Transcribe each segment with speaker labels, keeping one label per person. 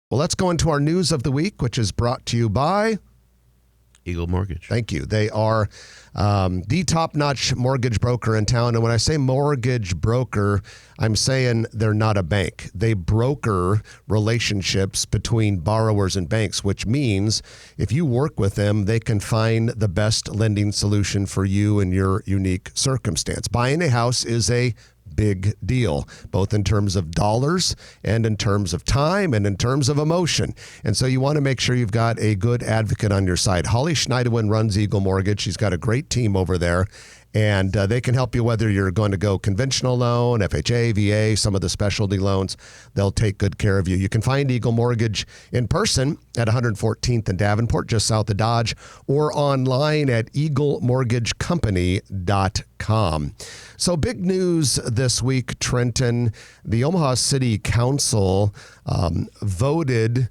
Speaker 1: Well, let's go into our news of the week, which is brought to you by
Speaker 2: Eagle Mortgage.
Speaker 1: Thank you. They are the top-notch mortgage broker in town. And when I say mortgage broker, I'm saying they're not a bank. They broker relationships between borrowers and banks, which means if you work with them, they can find the best lending solution for you and your unique circumstance. Buying a house is a big deal, both in terms of dollars and in terms of time and in terms of emotion. And so you want to make sure you've got a good advocate on your side. Holly Schneiderwin runs Eagle Mortgage. She's got a great team over there. And they can help you whether you're going to go conventional loan, FHA, VA, some of the specialty loans. They'll take good care of you. You can find Eagle Mortgage in person at 114th and Davenport, just south of Dodge, or online at eaglemortgagecompany.com. So big news this week, Trenton. The Omaha City Council voted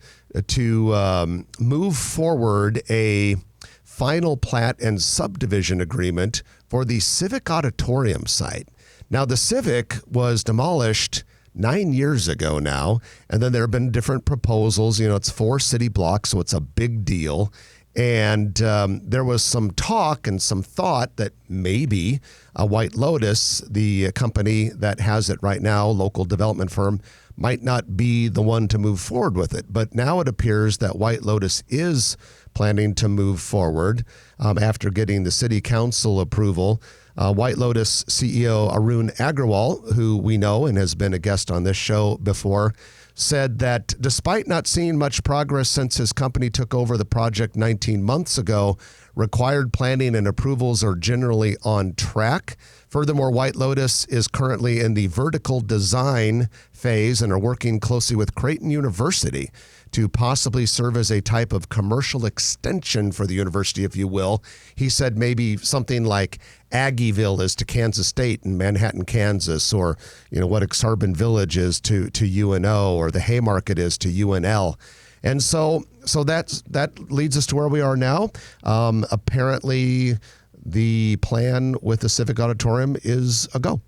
Speaker 1: to move forward a final plat and subdivision agreement for the Civic Auditorium site. Now, the Civic was demolished 9 years ago now, and then there have been different proposals. You know, it's 4 city blocks, so it's a big deal. And there was some talk and some thought that maybe White Lotus, the company that has it right now, local development firm, might not be the one to move forward with it. But now it appears that White Lotus is planning to move forward after getting the city council approval. White Lotus CEO Arun Agrawal, who we know and has been a guest on this show before, said that despite not seeing much progress since his company took over the project 19 months ago, required planning and approvals are generally on track. Furthermore, White Lotus is currently in the vertical design phase and are working closely with Creighton University to possibly serve as a type of commercial extension for the university, if you will. He said maybe something like Aggieville is to Kansas State in Manhattan, Kansas, or what Exarban Village is to UNO, or the Haymarket is to UNL. And so that leads us to where we are now. Apparently, the plan with the Civic Auditorium is a go.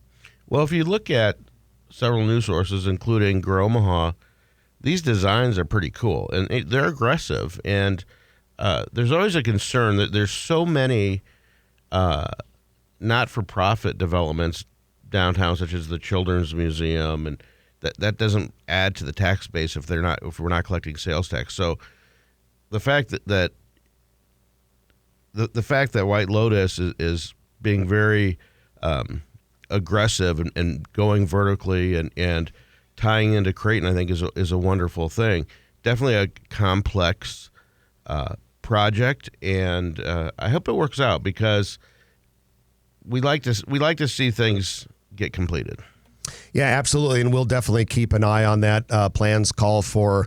Speaker 2: Well, if you look at several news sources, including Grow Omaha, these designs are pretty cool, and they're aggressive. And there's always a concern that there's so many not-for-profit developments downtown, such as the Children's Museum, and that doesn't add to the tax base if we're not collecting sales tax. So the fact that the fact that White Lotus is being very aggressive and going vertically and tying into Creighton, I think is a wonderful thing. Definitely a complex project, and I hope it works out because we like to see things get completed.
Speaker 1: Yeah, absolutely, and we'll definitely keep an eye on that. Plans call for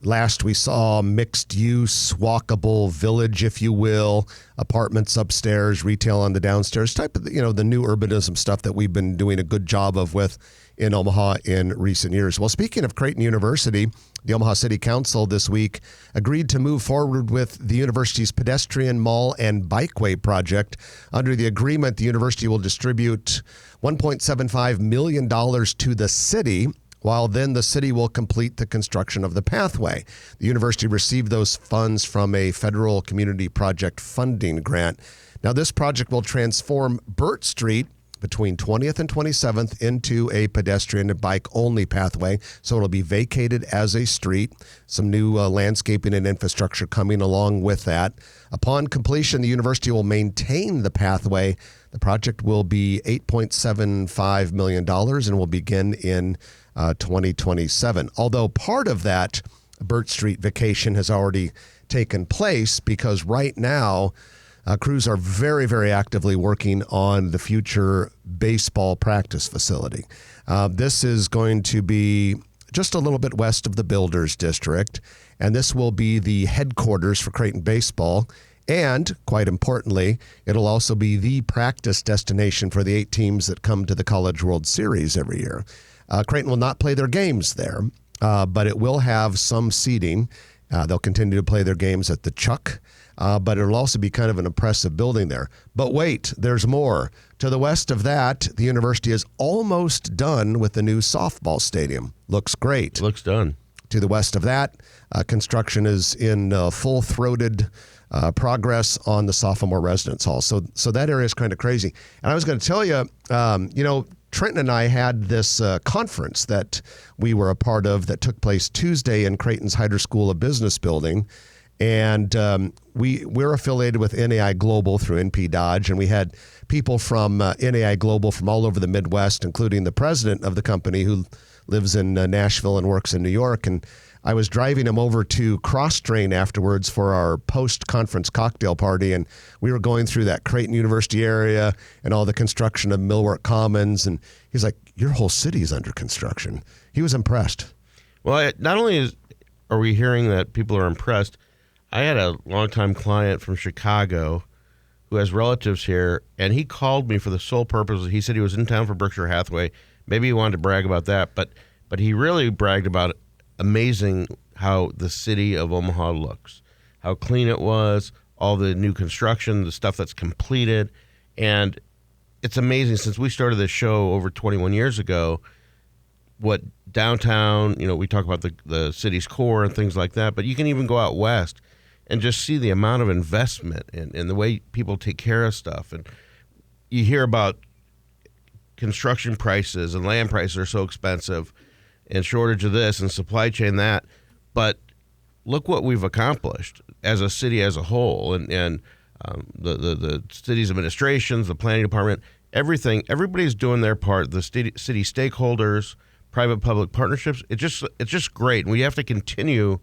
Speaker 1: last we saw mixed-use, walkable village, if you will, apartments upstairs, retail on the downstairs, type of the new urbanism stuff that we've been doing a good job of with in Omaha in recent years. Well, speaking of Creighton University, the Omaha City Council this week agreed to move forward with the university's pedestrian mall and bikeway project. Under the agreement, the university will distribute $1.75 million to the city, while then the city will complete the construction of the pathway. The university received those funds from a federal community project funding grant. Now, this project will transform Burt Street between 20th and 27th into a pedestrian and bike-only pathway, so it'll be vacated as a street. Some new landscaping and infrastructure coming along with that. Upon completion, the university will maintain the pathway. The project will be $8.75 million and will begin in 2027. Although part of that Burt Street vacation has already taken place because right now crews are very, very actively working on the future baseball practice facility. This is going to be just a little bit west of the Builders District, and this will be the headquarters for Creighton baseball. And quite importantly, it'll also be the practice destination for the 8 teams that come to the College World Series every year. Creighton will not play their games there, but it will have some seating. They'll continue to play their games at the Chuck, but it'll also be kind of an impressive building there. But wait, there's more. To the west of that, the university is almost done with the new softball stadium. Looks great.
Speaker 2: Looks done.
Speaker 1: To the west of that, construction is in full-throated progress on the sophomore residence hall. So that area is kind of crazy. And I was going to tell you, Trenton and I had this conference that we were a part of that took place Tuesday in Creighton's Hyder School of Business building. And we're affiliated with NAI Global through NP Dodge, and we had people from NAI Global from all over the Midwest, including the president of the company who lives in Nashville and works in New York. And I was driving him over to Crosstrain afterwards for our post-conference cocktail party, and we were going through that Creighton University area and all the construction of Millwork Commons, and he's like, your whole city is under construction. He was impressed.
Speaker 2: Well, not only are we hearing that people are impressed, I had a longtime client from Chicago who has relatives here, and he called me for the sole purpose. He said he was in town for Berkshire Hathaway. Maybe he wanted to brag about that, but he really bragged about amazing how the city of Omaha looks, how clean it was, all the new construction, the stuff that's completed. And it's amazing, since we started this show over 21 years ago, what downtown, we talk about the city's core and things like that, but you can even go out west and just see the amount of investment and the way people take care of stuff. And you hear about construction prices and land prices are so expensive and shortage of this and supply chain that. But look what we've accomplished as a city as a whole, and the city's administrations, the planning department, everything. Everybody's doing their part. The city stakeholders, private-public partnerships. It's just great, and we have to continue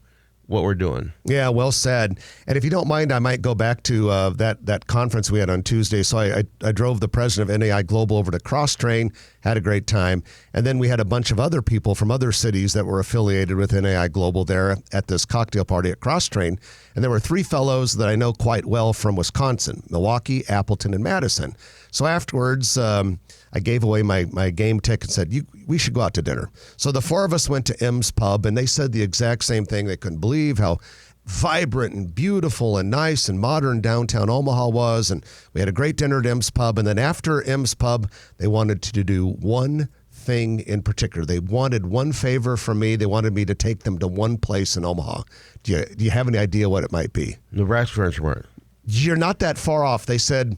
Speaker 2: what we're doing.
Speaker 1: Yeah, well said. And if you don't mind, I might go back to that conference we had on Tuesday. So I drove the president of NAI Global over to Crosstrain, had a great time. And then we had a bunch of other people from other cities that were affiliated with NAI Global there at this cocktail party at Crosstrain. And there were 3 fellows that I know quite well from Wisconsin: Milwaukee, Appleton, and Madison. So afterwards, I gave away my game ticket and said, we should go out to dinner. So the 4 of us went to M's Pub, and they said the exact same thing. They couldn't believe how vibrant and beautiful and nice and modern downtown Omaha was. And we had a great dinner at M's Pub. And then after M's Pub, they wanted to do one thing in particular. They wanted one favor from me. They wanted me to take them to one place in Omaha. Do you have any idea what it might be?
Speaker 2: Nebraska Furniture Mart.
Speaker 1: You're not that far off. They said,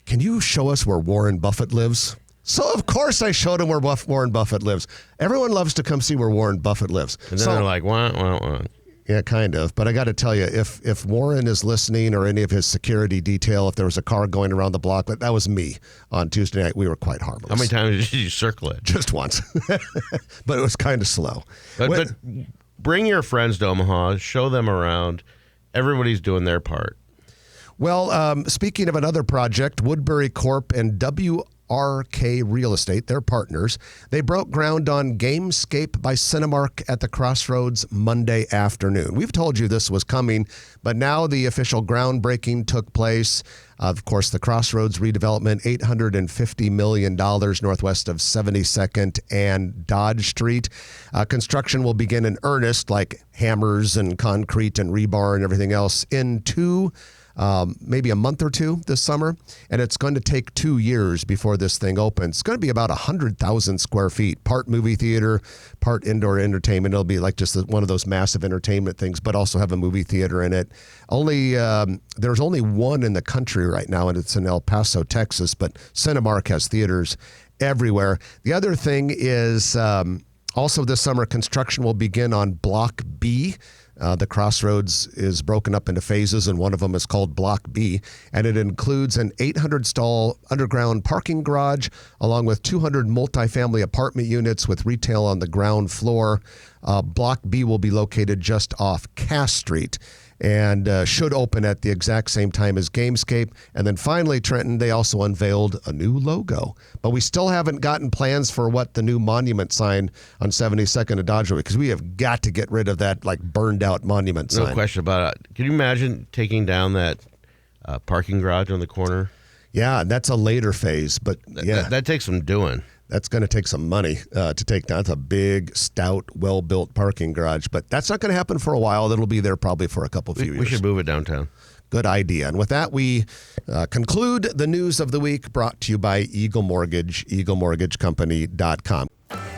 Speaker 1: can you show us where Warren Buffett lives? So, of course, I showed him where Warren Buffett lives. Everyone loves to come see where Warren Buffett lives.
Speaker 2: And then they're like, wah, wah, wah.
Speaker 1: Yeah, kind of. But I got to tell you, if Warren is listening, or any of his security detail, if there was a car going around the block, but that was me on Tuesday night. We were quite harmless.
Speaker 2: How many times did you circle it?
Speaker 1: Just once. But it was kind of slow.
Speaker 2: But bring your friends to Omaha. Show them around. Everybody's doing their part.
Speaker 1: Well, speaking of another project, Woodbury Corp and WRK Real Estate, they're partners. They broke ground on Gamescape by Cinemark at the Crossroads Monday afternoon. We've told you this was coming, but now the official groundbreaking took place. Of course, the Crossroads redevelopment, $850 million northwest of 72nd and Dodge Street. Construction will begin in earnest, like hammers and concrete and rebar and everything else, in maybe a month or 2 this summer, and it's going to take 2 years before this thing opens. It's going to be about 100,000 square feet, part movie theater, part indoor entertainment. It'll be like just one of those massive entertainment things, but also have a movie theater in it. There's only one in the country right now, and it's in El Paso, Texas, but Cinemark has theaters everywhere. The other thing is also this summer, construction will begin on Block B. The Crossroads is broken up into phases, and one of them is called Block B, and it includes an 800-stall underground parking garage, along with 200 multifamily apartment units with retail on the ground floor. Block B will be located just off Cass Street, and should open at the exact same time as Gamescape. And then finally, Trenton, they also unveiled a new logo. But we still haven't gotten plans for what the new monument sign on 72nd and Dodge Road, because we have got to get rid of that burned out monument sign.
Speaker 2: No question about it. Can you imagine taking down that parking garage on the corner?
Speaker 1: Yeah, that's a later phase, but yeah.
Speaker 2: That takes some doing.
Speaker 1: That's going to take some money to take down. It's a big, stout, well-built parking garage, but that's not going to happen for a while. It'll be there probably for a few years.
Speaker 2: We should move it downtown.
Speaker 1: Good idea. And with that, we conclude the news of the week, brought to you by Eagle Mortgage, eaglemortgagecompany.com.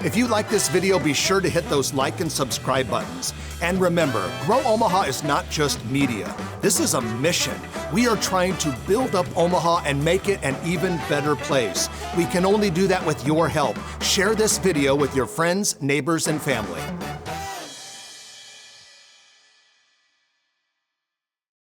Speaker 3: If you like this video, be sure to hit those like and subscribe buttons. And remember, Grow Omaha is not just media. This is a mission. We are trying to build up Omaha and make it an even better place. We can only do that with your help. Share this video with your friends, neighbors, and family.